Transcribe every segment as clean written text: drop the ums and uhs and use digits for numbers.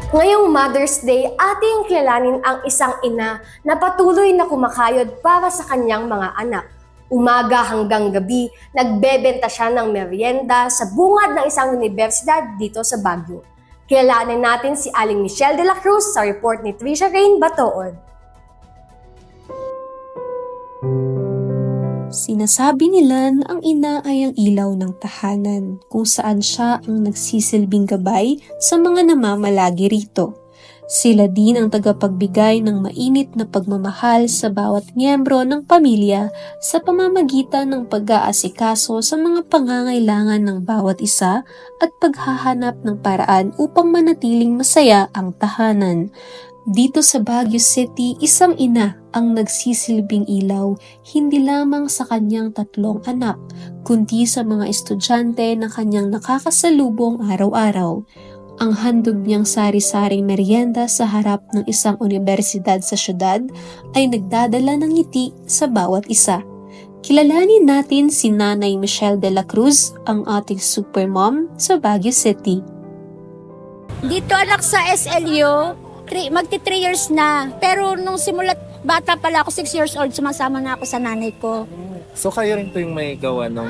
Ngayong Mother's Day, ating kilalanin ang isang ina na patuloy na kumakayod para sa kanyang mga anak. Umaga hanggang gabi, nagbebenta siya ng merienda sa bungad ng isang universidad dito sa Baguio. Kilalanin natin si Aling Michelle de la Cruz sa report ni Trisha Rain Batoon. Sinasabi nila na ang ina ay ang ilaw ng tahanan, kung saan siya ang nagsisilbing gabay sa mga namamalagi rito. Sila din ang tagapagbigay ng mainit na pagmamahal sa bawat miyembro ng pamilya sa pamamagitan ng pag-aasikaso sa mga pangangailangan ng bawat isa at paghahanap ng paraan upang manatiling masaya ang tahanan. Dito sa Baguio City, isang ina ang nagsisilbing ilaw hindi lamang sa kanyang 3 anak, kundi sa mga estudyante na kanyang nakakasalubong araw-araw. Ang handog niyang sari-saring merienda sa harap ng isang universidad sa syudad ay nagdadala ng ngiti sa bawat isa. Kilalanin natin si Nanay Michelle de la Cruz, ang ating supermom sa Baguio City. Dito anak sa SLU, magti 3 years na. Pero nung simulat bata pala ako, 6 years old, sumasama na ako sa nanay ko. So kayo rin to yung may gawa ng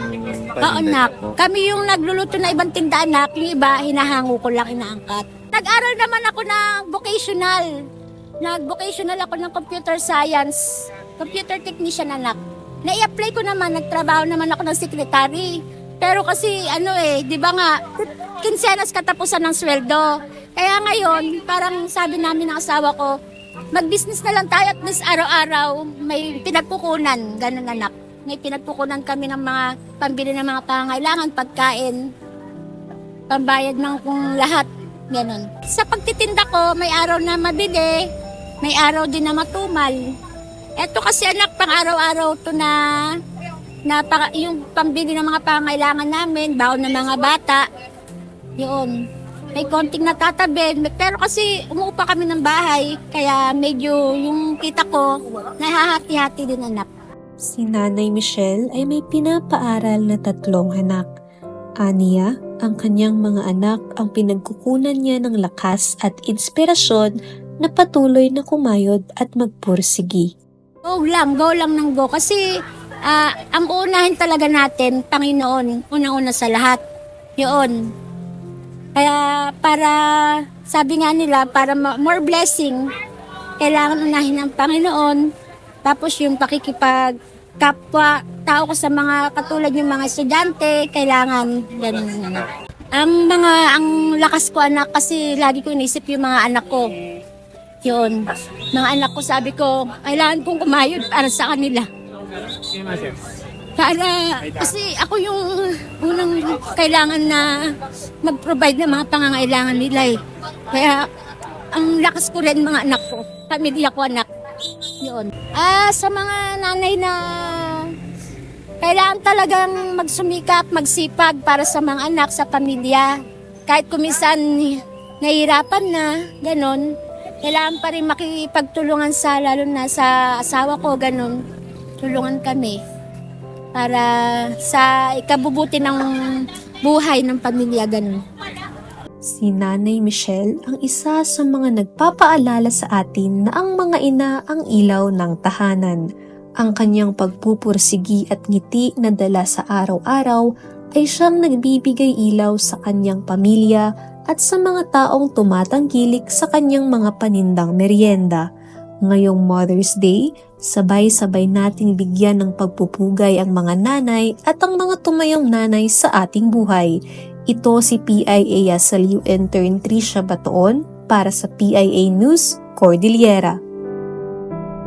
Oo, anak. Kami yung nagluluto na ibang tindahan, anak. Yung iba, hinahango ko lang, inaangkat. Nag-aral naman ako ng vocational. Nag-vocational ako ng computer science. Computer technician, anak. Na-i-apply ko naman, nagtrabaho naman ako ng secretary. Pero kasi, di ba nga, kinsenas katapusan ng sweldo. Kaya ngayon, parang sabi namin ng asawa ko, mag-business na lang tayo at least araw-araw may pinagkukunan, ganun anak. May pinagkukunan kami ng mga pambili ng mga pangangailangan, pagkain, pambayad ng kung lahat, ganun. Sa pagtitinda ko, may araw na mabili, may araw din na matumal. Eto kasi anak, pang araw-araw to na yung pambili ng mga pangangailangan namin, baon ng mga bata, yun. May konting natatabi, pero kasi umuupa kami ng bahay, kaya medyo yung kita ko, nahahati-hati din anak. Si Nanay Michelle ay may pinapaaral na 3 anak. Aniya, ang kanyang mga anak ang pinagkukunan niya ng lakas at inspirasyon na patuloy na kumayod at magpursigi. Go lang ng go. Kasi ang uunahin talaga natin, Panginoon, unang-una sa lahat. Yun. Kaya para, sabi nga nila, para more blessing, kailangan unahin ng Panginoon. Tapos yung pakikipagkapwa tao ko sa mga katulad yung mga estudyante, kailangan ganun. Ang lakas ko anak, kasi lagi ko inisip yung mga anak ko. Yun. Mga anak ko, sabi ko, kailangan kong kumayod para sa kanila. Kasi ako yung unang kailangan na mag-provide ng mga pangangailangan nila eh. Kaya ang lakas ko rin mga anak ko, pamilya ko anak. Yun. Sa mga nanay na kailangan talagang magsumikap, magsipag para sa mga anak, sa pamilya. Kahit kuminsan nahihirapan na, ganon. Kailangan pa rin makipagtulungan lalo na sa asawa ko, ganon. Tulungan kami para sa ikabubuti ng buhay ng pamilya, ganun. Si Nanay Michelle ang isa sa mga nagpapaalala sa atin na ang mga ina ang ilaw ng tahanan. Ang kanyang pagpupursigi at ngiti na dala sa araw-araw ay siyang nagbibigay ilaw sa kanyang pamilya at sa mga taong tumatangkilik sa kanyang mga panindang merienda. Ngayong Mother's Day, sabay-sabay nating bigyan ng pagpupugay ang mga nanay at ang mga tumayong nanay sa ating buhay. Ito si PIA SLU intern Trisha Batoon para sa PIA News, Cordillera.